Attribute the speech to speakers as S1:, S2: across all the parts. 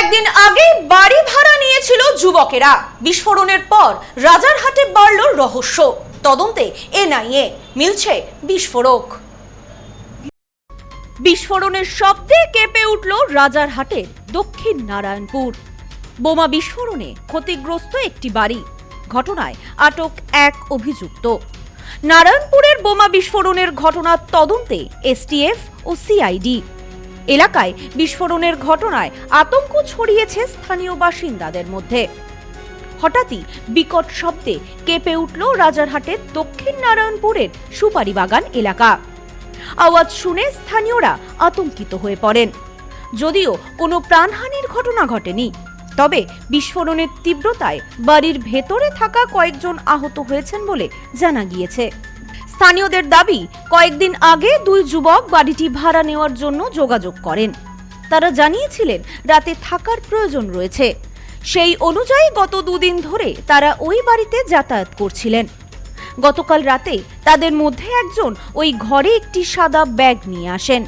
S1: কয়েকদিন আগে বাড়ি ভাড়া নিয়েছিল যুবকেরা। বিস্ফোরণের পর রাজারহাটে বাড়ল রহস্য। তদন্তে এনআইএ, মিলছে বিস্ফোরক। বিস্ফোরণের শব্দে কেঁপে উঠল রাজারহাটের দক্ষিণ নারায়ণপুর। বোমা বিস্ফোরণে ক্ষতিগ্রস্ত একটি বাড়ি। ঘটনায় আটক এক অভিযুক্ত। নারায়ণপুরের বোমা বিস্ফোরণের ঘটনার তদন্তে এসটিএফ ও সিআইডি। এলাকায় বিস্ফোরণের ঘটনায় আতঙ্ক ছড়িয়েছে স্থানীয় বাসিন্দাদের মধ্যে। হঠাৎই বিকট শব্দে কেঁপে উঠল রাজারহাটের দক্ষিণ নারায়ণপুরের সুপারি বাগান এলাকা। আওয়াজ শুনে স্থানীয়রা আতঙ্কিত হয়ে পড়েন। যদিও কোনো প্রাণহানির ঘটনা ঘটেনি, তবে বিস্ফোরণের তীব্রতায় বাড়ির ভেতরে থাকা কয়েকজন আহত হয়েছেন বলে জানা গিয়েছে। স্থানীয়দের দাবি, কয়েকদিন আগে দুই যুবক বাড়িটি ভাড়া নেওয়ার জন্য যোগাযোগ করেন। তারা জানিয়েছিলেন রাতে থাকার প্রয়োজন রয়েছে। সেই অনুযায়ী গত দুদিন ধরে তারা ওই বাড়িতে যাতায়াত করছিলেন। গতকাল রাতে তাদের মধ্যে একজন ওই ঘরে একটি সাদা ব্যাগ নিয়ে আসেন।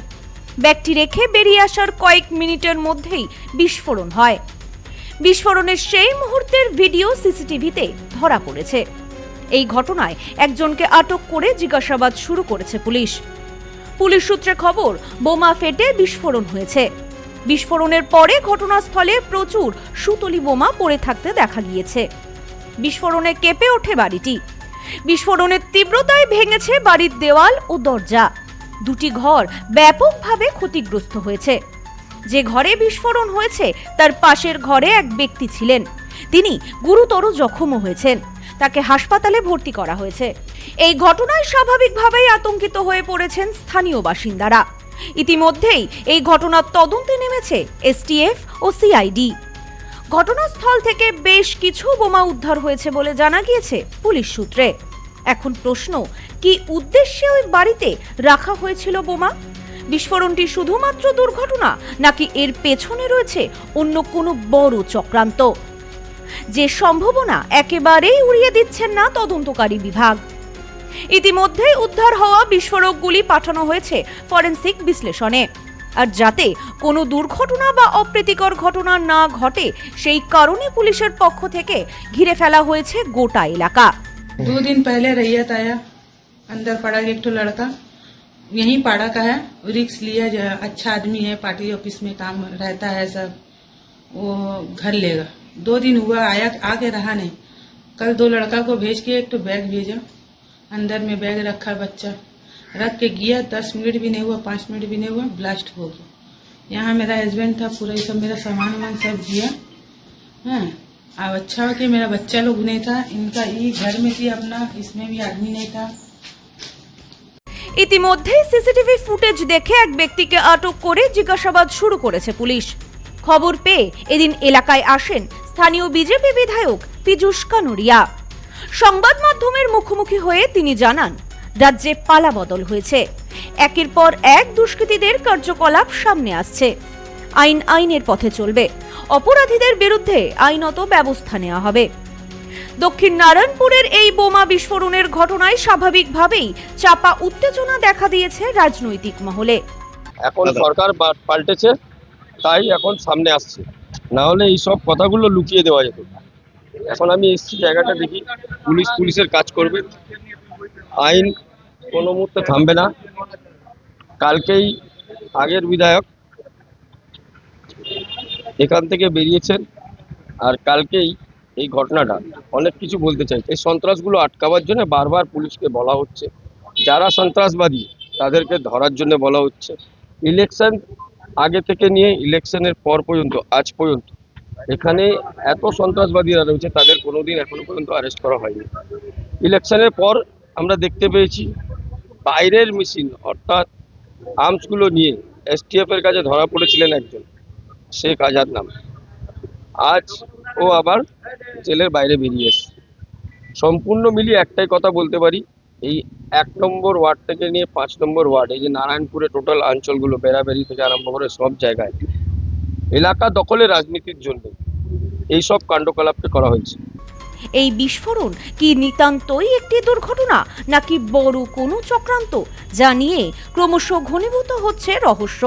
S1: ব্যাগটি রেখে বেরিয়ে আসার কয়েক মিনিটের মধ্যেই বিস্ফোরণ হয়। বিস্ফোরণের সেই মুহূর্তের ভিডিও সিসিটিভিতে ধরা পড়েছে। এই ঘটনায় একজনকে আটক করে জিজ্ঞাসাবাদ শুরু করেছে পুলিশ। পুলিশ সূত্রে খবর, বোমা ফেটে বিস্ফোরণ হয়েছে। বিস্ফোরণের পরে ঘটনাস্থলে প্রচুর সুতলি বোমা পড়ে থাকতে দেখা গিয়েছে। বিস্ফোরণে কেঁপে ওঠে বাড়িটি। বিস্ফোরণের তীব্রতায় ভেঙেছে বাড়ির দেওয়াল ও দরজা। দুটি ঘর ব্যাপকভাবে ক্ষতিগ্রস্ত হয়েছে। যে ঘরে বিস্ফোরণ হয়েছে তার পাশের ঘরে এক ব্যক্তি ছিলেন। তিনি গুরুতর জখমও হয়েছেন। তাকে হাসপাতালে ভর্তি করা হয়েছে। এই ঘটনায় স্বাভাবিকভাবেই আতঙ্কিত হয়ে পড়েছেন স্থানীয় বাসিন্দারা। ইতিমধ্যেই এই ঘটনার তদন্তে নেমেছে এসটিএফ ও সিআইডি। ঘটনাস্থল থেকে বেশ কিছু বোমা উদ্ধার হয়েছে বলে জানা গিয়েছে পুলিশ সূত্রে। এখন প্রশ্ন, কি উদ্দেশ্যে ওই বাড়িতে রাখা হয়েছিল বোমা? বিস্ফোরণটি শুধুমাত্র দুর্ঘটনা, নাকি এর পেছনে রয়েছে অন্য কোনো বড় চক্রান্ত? যে সম্ভাবনা একেবারেই উড়িয়ে দিচ্ছেন না তদন্তকারী বিভাগ। ইতিমধ্যে উদ্ধার হওয়া বিস্ফোরকগুলি পাঠানো হয়েছে ফরেনসিক বিশ্লেষণে। আর যাতে কোনো দুর্ঘটনা বা অপ্রীতিকর ঘটনা না ঘটে, সেই কারণে পুলিশের পক্ষ থেকে ঘিরে ফেলা হয়েছে গোটা এলাকা।
S2: 2 दिन पहले रैयत आया, अंदर पड़ा एक तो लड़का, यहीं पाड़ा का है, रिक्स लिया, अच्छा आदमी है, पार्टी ऑफिस में काम रहता है सब, वो घर लेगा। 2 दिन हुआ, आया आके रहा नहीं। कल 2 लड़का को भेज के एक तो बैग भेजा, अंदर में बैग रखा, बच्चा रख के गया। 10 मिनट भी नहीं हुआ, 5 मिनट भी नहीं हुआ, ब्लास्ट हो गया। यहाँ मेरा हस्बैंड था, पूरा ये सब मेरा सामान वामान सब दिया। हाँ, अब अच्छा हो कि मेरा बच्चा लोग नहीं था, इनका ये घर में थी अपना, इसमें भी आदमी नहीं था।
S1: ইতিমধ্যে সিসিটিভি ফুটেজ দেখে এক ব্যক্তিকে আটক করে জিজ্ঞাসাবাদ শুরু করেছে পুলিশ। খবর পেয়ে এদিন এলাকায় আসেন স্থানীয় বিজেপি বিধায়ক পীযূষ কানুরিয়া। সংবাদ মাধ্যমের মুখোমুখি হয়ে তিনি জানান, রাজ্যে পালাবদল হয়েছে। একের পর এক দুষ্কৃতীদের কার্যকলাপ সামনে আসছে। আইনের পথে চলবে। অপরাধীদের বিরুদ্ধে আইনত ব্যবস্থা নেওয়া হবে। দক্ষিণ নারায়ণপুরের এই বোমা বিস্ফোরণের ঘটনায় স্বাভাবিকভাবেই চাপা উত্তেজনা দেখা দিয়েছে রাজনৈতিক মহলে।
S3: এখন সরকার পাল্টেছে, তাই এখন সামনে আসছে, না হলে এইসব কথাগুলো লুকিয়ে দেওয়া যেত। এখন আমি এসছি, জায়গাটা দেখি, পুলিশের কাজ করবে, আইন কোনো মুহূর্তে থামবে না। কালকেই আগের বিধায়ক এখান থেকে বেরিয়েছেন, আর কালকেই এই ঘটনাটা অনেক কিছু বলতে চাই। এই সন্ত্রাসগুলো আটকাবার জন্য বারবার পুলিশকে বলা হচ্ছে, যারা সন্ত্রাসবাদী তাদেরকে ধরার জন্য বলা হচ্ছে। ইলেকশন আগে থেকে নিয়ে ইলেকশনের পর পর্যন্ত আজ পর্যন্ত এখানে এত সন্ত্রাসবাদীরা রয়েছে, তাদের কোনোদিন এখনো পর্যন্ত অ্যারেস্ট করা হয়নি। ইলেকশনের পর আমরা দেখতে পেয়েছি বাইরের মেশিন অর্থাৎ আর্মসগুলো নিয়ে এসটিএফ এর কাছে ধরা পড়েছিলেন একজন, শেখ আজাদ নাম। আজ ও আবার জেলের বাইরে বেরিয়ে এসছে। সম্পূর্ণ মিলিয়ে একটাই কথা বলতে পারি, এই 1 নম্বর ওয়ার্ড থেকে নিয়ে 5 নম্বর ওয়ার্ড, এই যে নারায়ণপুরে টোটাল অঞ্চলগুলো বেড়াবেড়ি থেকে আরম্ভ করে সব জায়গায় এলাকা দখলের রাজনীতির জন্য এইসব কাণ্ডকলাপকে করা হয়েছে।
S1: এই বিস্ফোরণ কি নিতান্তই একটি দুর্ঘটনা, নাকি বড় কোনো চক্রান্ত, যা নিয়ে ক্রমশ ঘনীভূত হচ্ছে রহস্য।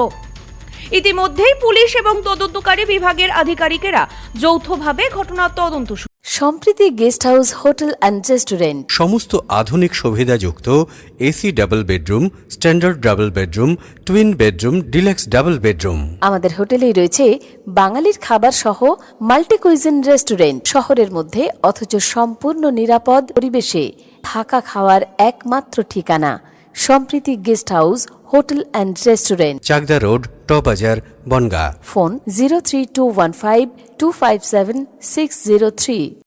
S1: ইতিমধ্যেই পুলিশ এবং তদন্তকারী বিভাগের আধিকারিকেরা যৌথভাবে ঘটনার তদন্ত শুরু।
S4: Sampriti guest house hotel and restaurant,
S5: সমস্ত আধুনিক সুবিধাযুক্ত AC double bedroom, standard double bedroom, twin bedroom, deluxe double bedroom.
S4: আমাদের হোটেলেই রয়েছে বাঙালির খাবার সহ মাল্টি কুইজিন রেস্টুরেন্ট। শহরের মধ্যে অথচ সম্পূর্ণ নিরাপদ পরিবেশে থাকা খাওয়ার একমাত্র ঠিকানা Sampriti guest house hotel and restaurant,
S5: Chakdah road, টবাজার, বনগাঁ।
S4: ফোন 03215257603।